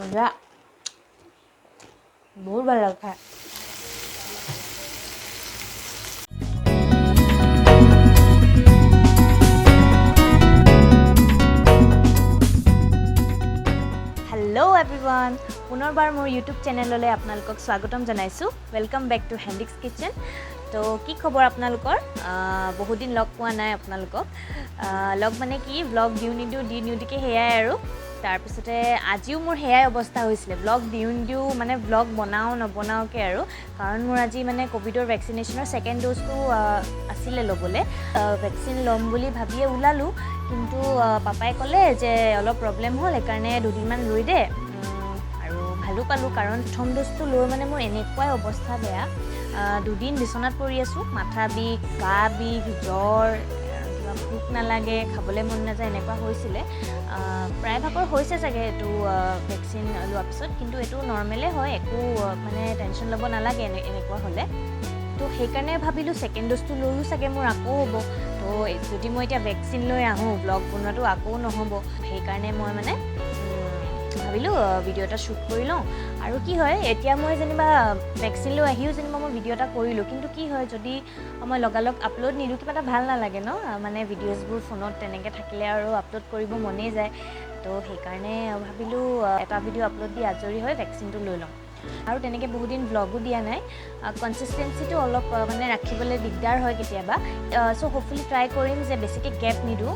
মজা বহুত ভাল লাগে খাই हेलो एवरीवन पुनर्बार मोर यूट्यूब चैनलले आपनालोকক स्वागतम जनाइछु वेलकम बैक टू हैंडिक्स किचन तो की खबर आपनालोকৰ बहुत दिन लग पोৱা নাই आपनालोকক लग माने की ब्लॉग दिउ निदिके हेयाय आरो तार पिछते आजिও मोर हेयाय अवस्था হৈছিলে ब्लॉग दिउ माने ब्लॉग बनाओ नबनाओ के आरो कारण मोर আজি माने कोविडर वैक्सीनेशनर सेकेंड डोज तो आছিলে लबले वैक्सीन लम বুলি ভাবিয়ে উলালু কিন্তু পাপাই কলে যে অলপ প্ৰবলেম হল একাৰণে দুদিনমান ৰৈ দে আৰু ভালু পালু কাৰণ প্ৰথম ডোজটো লৈ মানে মোৰ এনেকুৱাই অৱস্থা বেয়া দুদিন বিছনাত পৰি আছো মাথা বিষ গা বিষ জ্বৰ কিবা ভোক নালাগে খাবলৈ মন নাযায় এনেকুৱা হৈছিলে প্ৰায় ভাগৰ হৈছে চাগে এটো ভ্যাকচিন লোৱাৰ পিছত কিন্তু এটো নৰমালে হয় একো মানে টেনচন ল'ব নালাগে এনেকুৱা হলে তো সেইকাৰণে ভাবিলো সেকেন্ড ডোজটো লৈও চাগে মোৰ আকৌ হ'ব তো যদি মই এতিয়া ভ্যাকচিন লৈ আহো ব্লগ বনোৱাটো আকৌ নহব সেইকাৰণে মই মানে ভাবিলো ভিডিও এটা শুট কৰি লওঁ আৰু কি হয় এতিয়া মই যেনিবা ভ্যাকচিন লৈ আহিও যেনিবা মই ভিডিও এটা কৰিলো কিন্তু কি হয় যদি মই লগালগ আপলোড নিদু কিবা এটা ভাল নালাগে ন মানে ভিডিওছবোৰ ফোনত তেনেকে থাকিলে আৰু আপলোড কৰিব মনেই যায় তো সেইকাৰণে ভাবিলো এটা ভিডিও আপলোড দি আজৰি হৈ ভ্যাকচিনটো লৈ লওঁ আৰু তেনেকে বহুত দিন ব্লগো দিয়া নাই কনসিস্টেন্সিটো অলপ মানে ৰাখিবলৈ দিগদাৰ হয় কেতিয়াবা সো হোপফুলি ট্ৰাই কৰিম যে বেছিকে গ্যাপ নিদু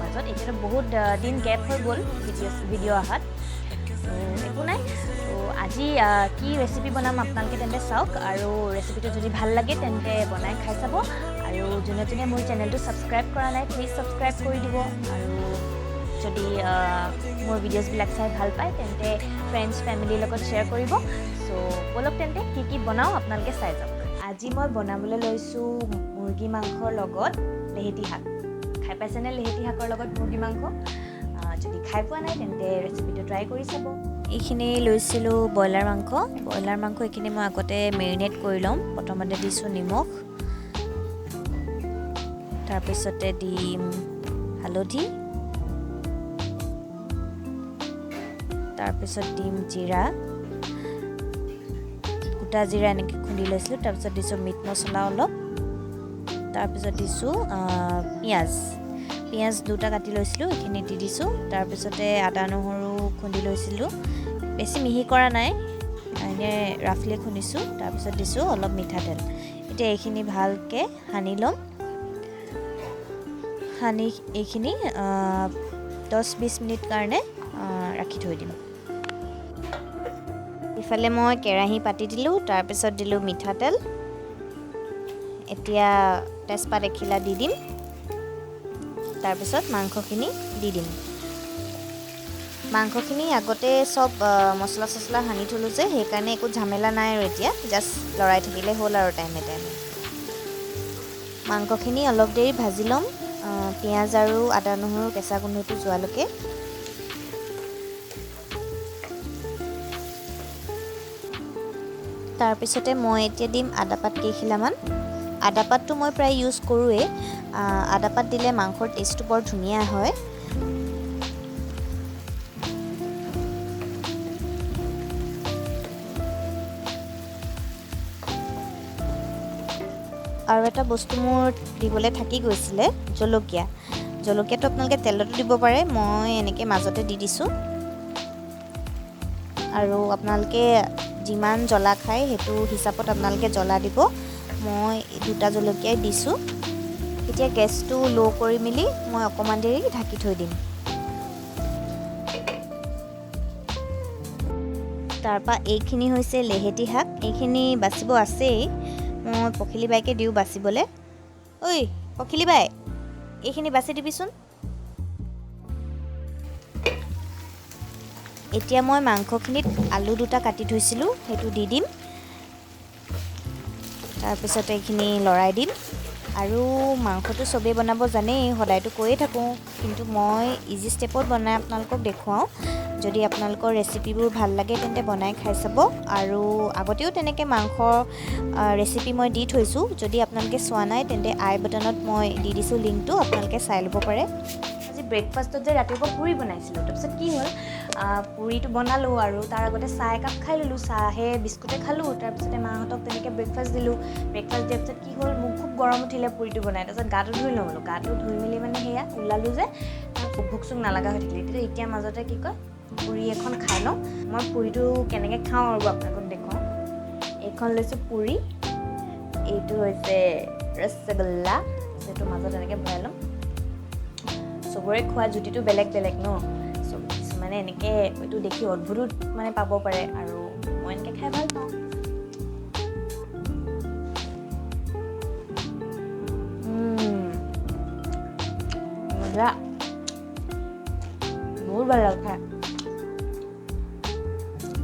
মাজত এটা বহুত দিন গ্যাপ হৈ গ'ল ভিডিও আহাত একো নাই তো আজি কি ৰেচিপি বনাম আপোনালোকে তেন্তে চাওক আৰু ৰেচিপিটো যদি ভাল লাগে তেন্তে বনাই খাই চাব আৰু যোনে মোৰ চেনেলটো সাবস্ক্ৰাইব কৰা নাই প্লিজ সাবস্ক্ৰাইব কৰি দিব আৰু যদি মোৰ ভিডিওছ বিলাক চাই ভাল পায় তেন্তে ফ্ৰেন্ডছ ফ্যামিলিৰ লগত শেয়াৰ কৰিব সো বলক তেন্তে কি বনাও আপোনালোকে চাই যাওক আজি মই বনাবলৈ লৈছো মুৰ্গী মাংসৰ লগত লেহেতি শাক খাই পাইছেনে লেহেতি শাকৰ লগত মুৰ্গী মাংস যদি খাই পোৱা নাই তেন্তে ৰেচিপিটো ট্ৰাই কৰি চাব এইখিনি লৈছিলো ব্ৰইলাৰ মাংস এইখিনি মই আগতে মেৰিনেট কৰি লম প্ৰথমতে দিছো নিমখ তাৰ পিছতে দিম হালধি তাৰ পিছত দিম জিৰা গোটা জিৰা এনেকৈ খুন্দি লৈছিলো তাৰ পিছত দিছো মিট মছলা অলপ তাৰ পিছত দিছো পিয়াজ দুটা কাটি লৈছিলো এইখিনি দি দিছো তাৰ পিছতে আদা নহৰু খুন্দি লৈছিলো বেছি মিহি কৰা নাই এনে ৰাফলি খুন্দিছো তাৰ পিছত দিছো অলপ মিঠাতেল এতিয়া এইখিনি ভালকে হানি লম হানি এইখিনি 10-20 মিনিট কাৰণে ৰাখি থৈ দিম ইফালে মই কেৰাহী পাতি দিলো তাৰ পিছত দিলো মিঠাতেল এতিয়া তেজপাত এখিলা দি দিম তাৰ পিছত মাংসখিনি দি দিম মাংসখিনি আগতে সব মছলা হানি থলো যে সেইকাৰণে একো ঝামেলা নাই আৰু এতিয়া জাস্ট লৰাই থাকিলে হ'ল আৰু টাইমে মাংসখিনি অলপ দেৰি ভাজি লম পিয়াজ আৰু আদা নহৰু কেঁচা গোন্ধটো যোৱালৈকে তাৰ পিছতে মই এতিয়া দিম আদাপাত কেইখিলামান আদাপাতটো মই প্ৰায় ইউজ কৰোৱে আদাপাত দিলে মাংসৰ টেষ্টটো বৰ ধুনীয়া হয় আৰু এটা বস্তু মোৰ দিবলৈ থাকি গৈছিলে জলকীয়াটো আপোনালোকে তেলতো দিব পাৰে মই এনেকৈ মাজতে দি দিছোঁ আৰু আপোনালোকে যিমান জ্বলা খায় সেইটো হিচাপত আপোনালোকে জ্বলা দিব মই দুটা জলকীয়াই দিছোঁ এতিয়া গেছটো লো কৰি মিলি মই অকমান দেৰি ঢাকি থৈ দিম তাৰপা এইখিনি হৈছে লেহেতি শাক এইখিনি বাচিব আছেই মই পখিলি বাইকে দিও বাচিবলৈ ঐ পখিলি বাই এইখিনি বাচি দিবিচোন এতিয়া মই মাংসখিনিত আলু দুটা কাটি থৈছিলোঁ সেইটো দি দিম তাৰ পিছত এইখিনি লৰাই দিম আৰু মাংসটো সবেই বনাব জানেই সদায়তো কৈয়ে থাকোঁ কিন্তু মই ইজি ষ্টেপত বনাই আপোনালোকক দেখুৱাওঁ যদি আপোনালোকৰ ৰেচিপিবোৰ ভাল লাগে তেন্তে বনাই খাই চাব আৰু আগতেও তেনেকৈ মাংসৰ ৰেচিপি মই দি থৈছোঁ যদি আপোনালোকে চোৱা নাই তেন্তে আই বাটনত মই দি দিছোঁ লিংকটো আপোনালোকে চাই ল'ব পাৰে আজি ব্ৰেকফাষ্টত যে ৰাতিপুৱা পুৰি বনাইছিলোঁ তাৰপিছত কি হ'ল পুৰিটো বনালোঁ আৰু তাৰ আগতে চাহ একাপ খাই ল'লোঁ চাহে বিস্কুটে খালোঁ তাৰপিছতে মাহঁতক তেনেকৈ ব্ৰেকফাষ্ট দিলোঁ ব্ৰেকফাষ্ট দিয়াৰ পিছত কি হ'ল মোক খুব গৰম উঠিলে পুৰিটো বনাই তাৰপিছত গাটো ধুই লওঁ বোলো গাটো ধুই মেলি মানে সেয়া ওলালোঁ যে ভোক চোক নালাগা হৈ থাকিলে এতিয়া মাজতে কি কয় পুৰি এখন খাই লওঁ মই পুৰিটো কেনেকৈ খাওঁ আৰু আপোনালোকক দেখুৱাওঁ এইখন লৈছোঁ পুৰি এইটো হৈছে ৰসগোল্লা সেইটো মাজত এনেকৈ ভৰাই ল'ম চবৰে খোৱা জুতিটো বেলেগ বেলেগ ন কিছুমানে এনেকৈ এইটো দেখি অদ্ভুত মানে পাব পাৰে আৰু মই এনেকৈ খাই ভাল পাওঁ মজা বহুত ভাল লাগে খাই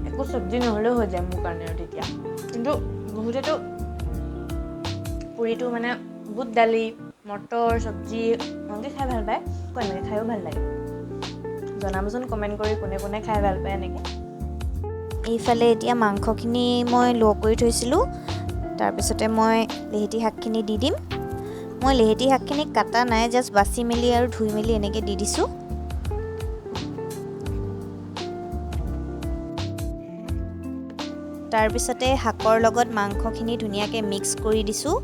একো চব্জি নহ'লেও হৈ যায় মোৰ কাৰণে আৰু তেতিয়া কিন্তু বহুতেতো পুৰিটো মানে বুট দালি মটৰ চব্জি এনেকৈ খাই ভাল পায় আকৌ এনেকৈ খায়ো ভাল লাগে জনাবচোন কমেণ্ট কৰি কোনে কোনে খাই ভাল পায় এনেকৈ এইফালে এতিয়া মাংসখিনি মই ল' কৰি থৈছিলোঁ তাৰপিছতে মই লেহেতি শাকখিনি দি দিম মই লেহেতি শাকখিনি কাটা নাই জাষ্ট বাচি মেলি আৰু ধুই মেলি এনেকৈ দি দিছোঁ তাৰপিছতে শাকৰ লগত মাংসখিনি ধুনীয়াকৈ মিক্স কৰি দিছোঁ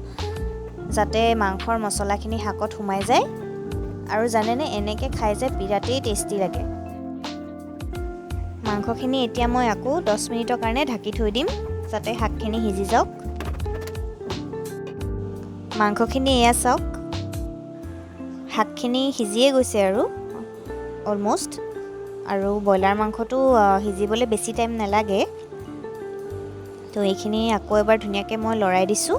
যাতে মাংসৰ মছলাখিনি শাকত সোমাই যায় আৰু জানেনে এনেকৈ খাই যে বিৰাটেই টেষ্টি লাগে মাংসখিনি এতিয়া মই আকৌ 10 মিনিটৰ কাৰণে ঢাকি থৈ দিম যাতে শাকখিনি সিজি যাওক মাংসখিনি এয়া চাওক শাকখিনি সিজিয়ে গৈছে আৰু অলম'ষ্ট আৰু ব্ৰইলাৰ মাংসটো সিজিবলৈ বেছি টাইম নালাগে তো এইখিনি আকৌ এবাৰ ধুনীয়াকৈ মই লৰাই দিছোঁ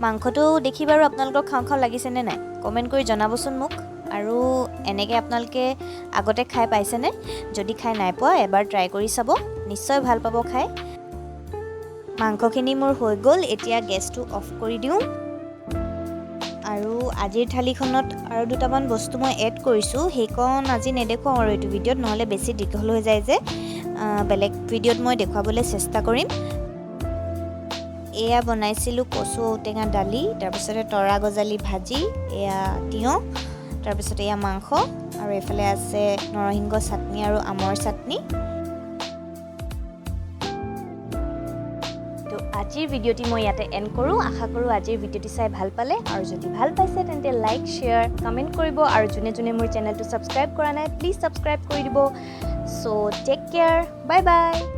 মাংসটো দেখি বাৰু আপোনালোকৰ খাওঁ খাওঁ লাগিছেনে নাই কমেণ্ট কৰি জনাবচোন মোক আৰু এনেকৈ আপোনালোকে আগতে খাই পাইছেনে যদি খাই নাই পোৱা এবাৰ ট্ৰাই কৰি চাব নিশ্চয় ভাল পাব খাই মাংসখিনি মোৰ হৈ গ'ল এতিয়া গেছটো অফ কৰি দিওঁ আৰু আজিৰ থালিখনত আৰু দুটামান বস্তু মই এড কৰিছোঁ সেইকণ আজি নেদেখুৱাওঁ আৰু এইটো ভিডিঅ'ত নহ'লে বেছি দীঘল হৈ যায় যে বেলেগ ভিডিঅ'ত মই দেখুৱাবলৈ চেষ্টা কৰিম এয়া বনাইছিলোঁ কচু ঔটেঙা দালি তাৰপিছতে তৰা গজালি ভাজি এয়া তিয়ঁহ তাৰপিছতে এয়া মাংস আৰু এইফালে আছে নৰসিংহ চাটনি আৰু আমৰ চাটনি তো আজিৰ ভিডিঅ'টি মই ইয়াতে এণ্ড কৰোঁ আশা কৰোঁ আজিৰ ভিডিঅ'টি চাই ভাল পালে আৰু যদি ভাল পাইছে তেন্তে লাইক শ্বেয়াৰ কমেণ্ট কৰিব আৰু যোনে যোনে মোৰ চেনেলটো ছাবস্ক্ৰাইব কৰা নাই প্লিজ ছাবস্ক্ৰাইব কৰি দিব চ' টেক কেয়াৰ বাই বাই